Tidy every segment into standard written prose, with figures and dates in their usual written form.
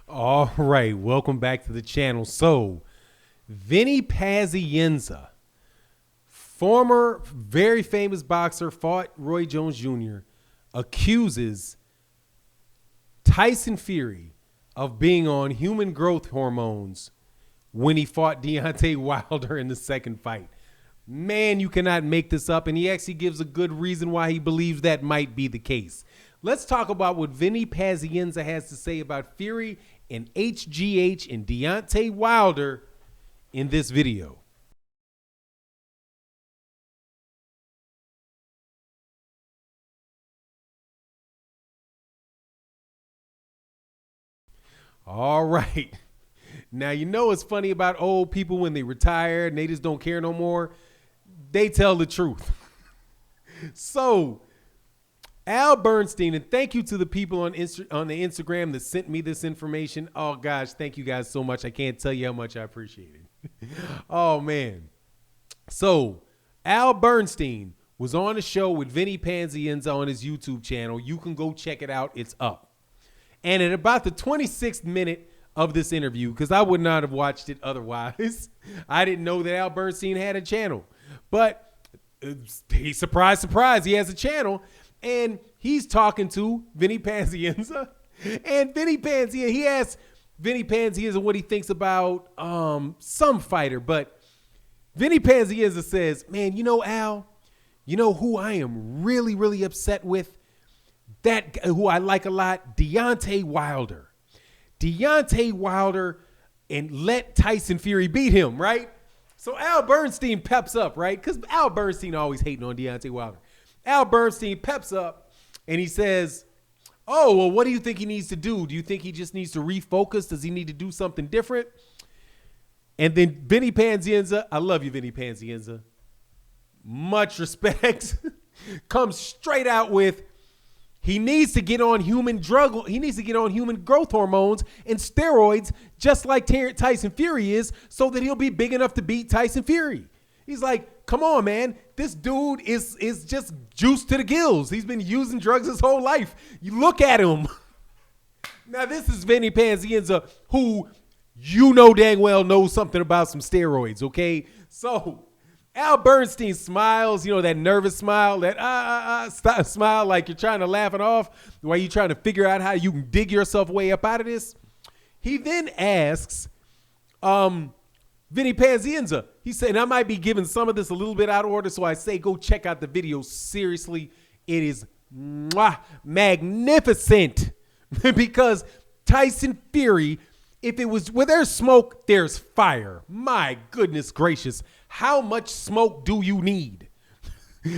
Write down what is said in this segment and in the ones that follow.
All right, welcome back to the channel. So, Vinny Pazienza, former very famous boxer, fought Roy Jones Jr., accuses Tyson Fury of being on human growth hormones when he fought Deontay Wilder in the second fight. Man, you cannot make this up, and he actually gives a good reason why he believes that might be the case. Let's talk about what Vinny Pazienza has to say about Fury and HGH and Deontay Wilder in this video. All right. Now, you know what's funny about old people when they retire and they just don't care no more? They tell the truth. So, Al Bernstein, and thank you to the people on the Instagram that sent me this information. Oh, gosh, thank you guys so much. I can't tell you how much I appreciate it. Oh, man. So, Al Bernstein was on a show with Vinny Pazienza on his YouTube channel. You can go check it out. It's up. And at about the 26th minute of this interview, because I would not have watched it otherwise, I didn't know that Al Bernstein had a channel. But surprise, surprise, he has a channel. And he's talking to Vinny Pazienza. And Vinny Pazienza, he asks Vinny Pazienza what he thinks about some fighter. But Vinny Pazienza says, man, you know, Al, you know who I am really, really upset with? That who I like a lot, Deontay Wilder. Deontay Wilder, and let Tyson Fury beat him, right? So Al Bernstein peps up, right? Because Al Bernstein always hating on Deontay Wilder. Al Bernstein peps up and he says, oh, well, what do you think he needs to do? Do you think he just needs to refocus? Does he need to do something different? And then Vinny Pazienza, I love you, Vinny Pazienza, much respect, comes straight out with, he needs to get on human growth hormones and steroids, just like Tyson Fury is, so that he'll be big enough to beat Tyson Fury. He's like, come on, man. This dude is just juiced to the gills. He's been using drugs his whole life. You look at him. Now, this is Vinny Pazienza, who you know dang well knows something about some steroids, okay? So Al Bernstein smiles, you know, that nervous smile, that smile like you're trying to laugh it off while you're trying to figure out how you can dig yourself way up out of this. He then asks Vinny Pazienza, he said, and I might be giving some of this a little bit out of order, so I say go check out the video. Seriously, it is magnificent because Tyson Fury, if it was where there's smoke, there's fire. My goodness gracious. How much smoke do you need?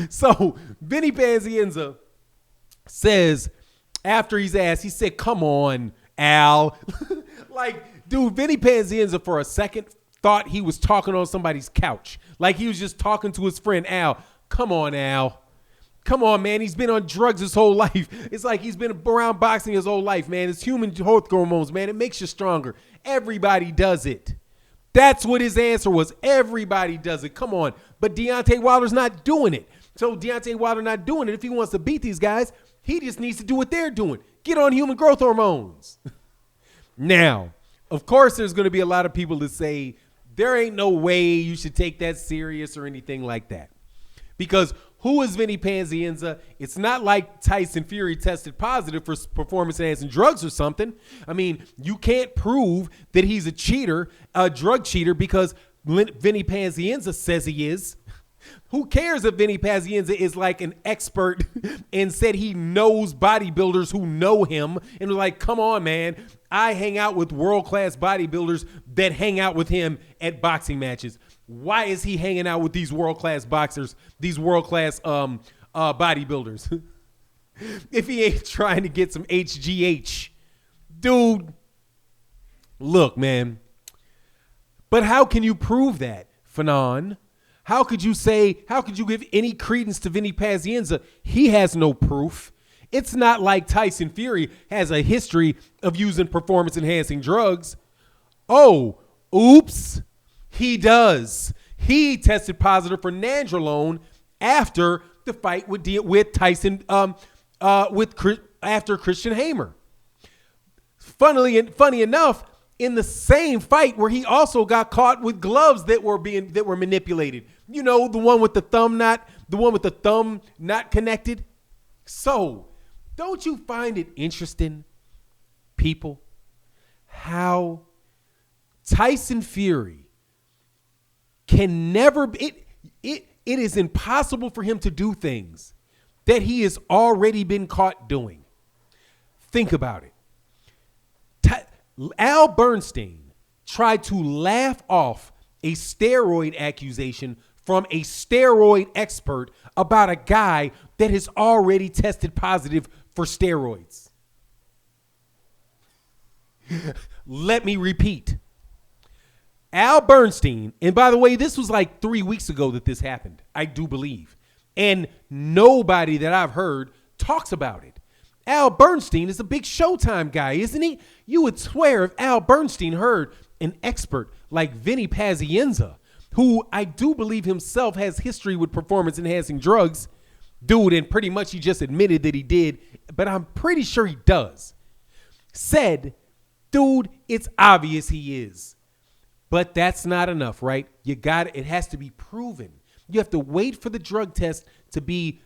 So Vinny Pazienza says, after he's asked, he said, come on, Al. Like, dude, Vinny Pazienza for a second thought he was talking on somebody's couch. Like he was just talking to his friend Al. Come on, Al. Come on, man. He's been on drugs his whole life. It's like he's been around boxing his whole life, man. It's human growth hormones, man. It makes you stronger. Everybody does it. That's what his answer was. Everybody does it. Come on. But Deontay Wilder's not doing it. So Deontay Wilder not doing it. If he wants to beat these guys, he just needs to do what they're doing. Get on human growth hormones. Now, of course, there's going to be a lot of people that say there ain't no way you should take that serious or anything like that. Because who is Vinny Pazienza? It's not like Tyson Fury tested positive for performance-enhancing drugs or something. I mean, you can't prove that he's a cheater, a drug cheater, because Vinny Pazienza says he is. Who cares if Vinny Pazienza is like an expert and said he knows bodybuilders who know him and was like, come on, man. I hang out with world-class bodybuilders that hang out with him at boxing matches. Why is he hanging out with these world-class boxers, these world-class bodybuilders? If he ain't trying to get some HGH. Dude, look, man. But how can you prove that, Fanon? How could you give any credence to Vinny Pazienza? He has no proof. It's not like Tyson Fury has a history of using performance-enhancing drugs. Oh, oops. He does. He tested positive for nandrolone after the fight with Tyson, after Christian Hamer. funny enough, in the same fight where he also got caught with gloves that were manipulated. You know, the one with the thumb not connected. So, don't you find it interesting, people, how Tyson Fury can never it is impossible for him to do things that he has already been caught doing. Think about it. Al Bernstein tried to laugh off a steroid accusation from a steroid expert about a guy that has already tested positive for steroids. Let me repeat. Al Bernstein, and by the way, this was like 3 weeks ago that this happened, I do believe. And nobody that I've heard talks about it. Al Bernstein is a big Showtime guy, isn't he? You would swear if Al Bernstein heard an expert like Vinny Pazienza, who I do believe himself has history with performance-enhancing drugs, dude, and pretty much he just admitted that he did, but I'm pretty sure he does, said, dude, it's obvious he is. But that's not enough, right? It has to be proven. You have to wait for the drug test to be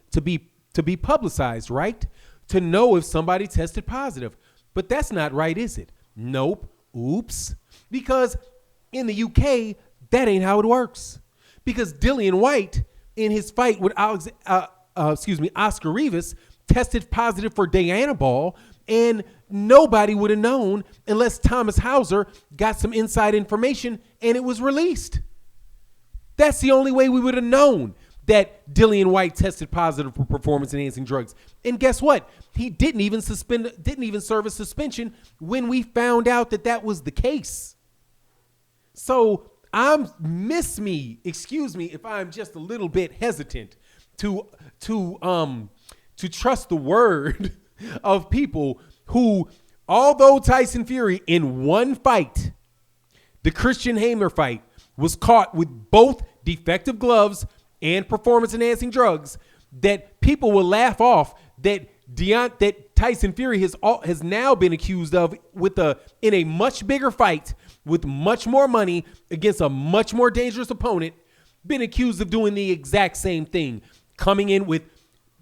publicized, right? To know if somebody tested positive. But that's not right, is it? Nope. Oops. Because in the UK, that ain't how it works. Because Dillian White, in his fight with Oscar Rivas, tested positive for Dianabol, and nobody would have known unless Thomas Hauser got some inside information and it was released. That's the only way we would have known that Dillian White tested positive for performance-enhancing drugs. And guess what? He didn't even serve a suspension when we found out that that was the case. So excuse me if I'm just a little bit hesitant to trust the word of people who, although Tyson Fury in one fight, the Christian Hammer fight, was caught with both defective gloves and performance-enhancing drugs, that people will laugh off that Tyson Fury has now been accused of in a much bigger fight with much more money against a much more dangerous opponent, been accused of doing the exact same thing, coming in with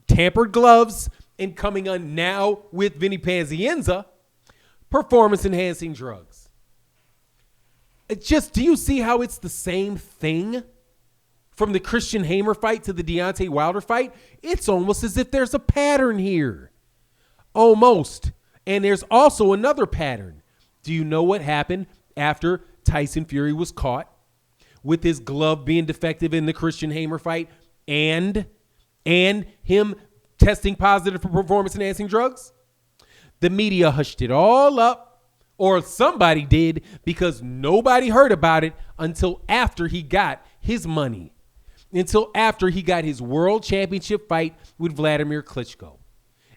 tampered gloves and coming on now with Vinny Pazienza, performance-enhancing drugs. Do you see how it's the same thing? From the Christian Hammer fight to the Deontay Wilder fight, it's almost as if there's a pattern here. Almost. And there's also another pattern. Do you know what happened after Tyson Fury was caught with his glove being defective in the Christian Hammer fight and him testing positive for performance-enhancing drugs? The media hushed it all up, or somebody did, because nobody heard about it until after he got his money. Until after he got his world championship fight with Vladimir Klitschko.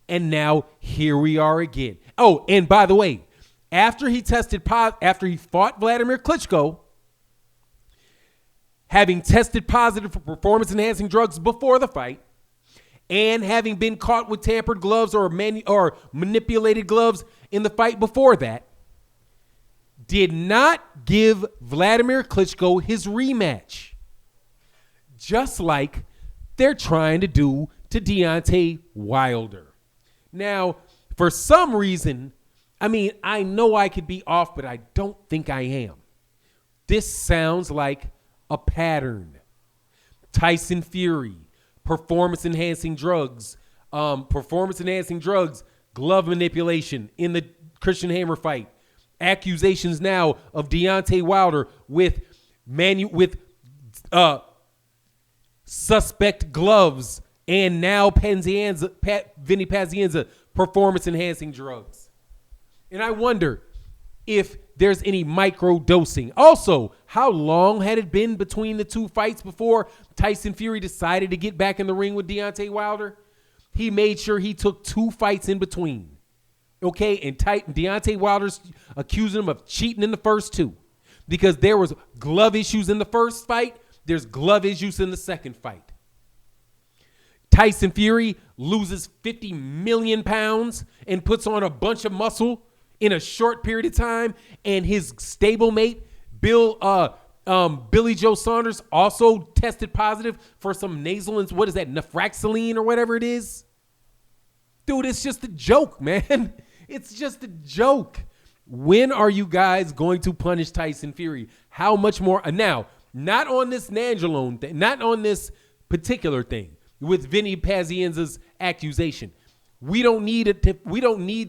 And now here we are again. Oh, and by the way, after he fought Vladimir Klitschko, having tested positive for performance-enhancing drugs before the fight, and having been caught with tampered gloves or manipulated gloves in the fight before that, did not give Vladimir Klitschko his rematch. Just like they're trying to do to Deontay Wilder. Now, for some reason, I know I could be off, but I don't think I am. This sounds like a pattern. Tyson Fury, performance-enhancing drugs, glove manipulation in the Christian Hammer fight. Accusations now of Deontay Wilder with suspect gloves, and now Vinny Pazienza, performance-enhancing drugs. And I wonder if there's any micro-dosing. Also, how long had it been between the two fights before Tyson Fury decided to get back in the ring with Deontay Wilder? He made sure he took 2 fights in between. Okay, and Deontay Wilder's accusing him of cheating in the first 2. Because there was glove issues in the first fight, there's glove issues in the second fight. Tyson Fury loses 50 million pounds and puts on a bunch of muscle in a short period of time, and his stablemate, Billy Joe Saunders, also tested positive for some nasal, what is that, nafraxaline or whatever it is? Dude, it's just a joke, man. It's just a joke. When are you guys going to punish Tyson Fury? How much more? Now, not on this Nandrolone thing, not on this particular thing with Vinny Pazienza's accusation. We don't need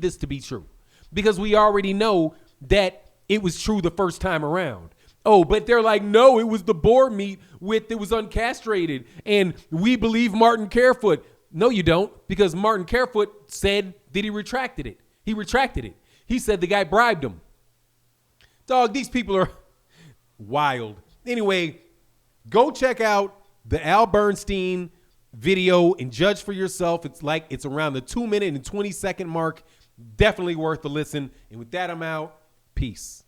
this to be true, because we already know that it was true the first time around. Oh, but they're like, no, it was the boar meat it was uncastrated, and we believe Martin Carefoot. No, you don't, because Martin Carefoot said that he retracted it. He retracted it. He said the guy bribed him. Dog, these people are wild. Anyway, go check out the Al Bernstein video and judge for yourself. It's around the 2 minute and 20 second mark. Definitely worth a listen. And with that, I'm out. Peace.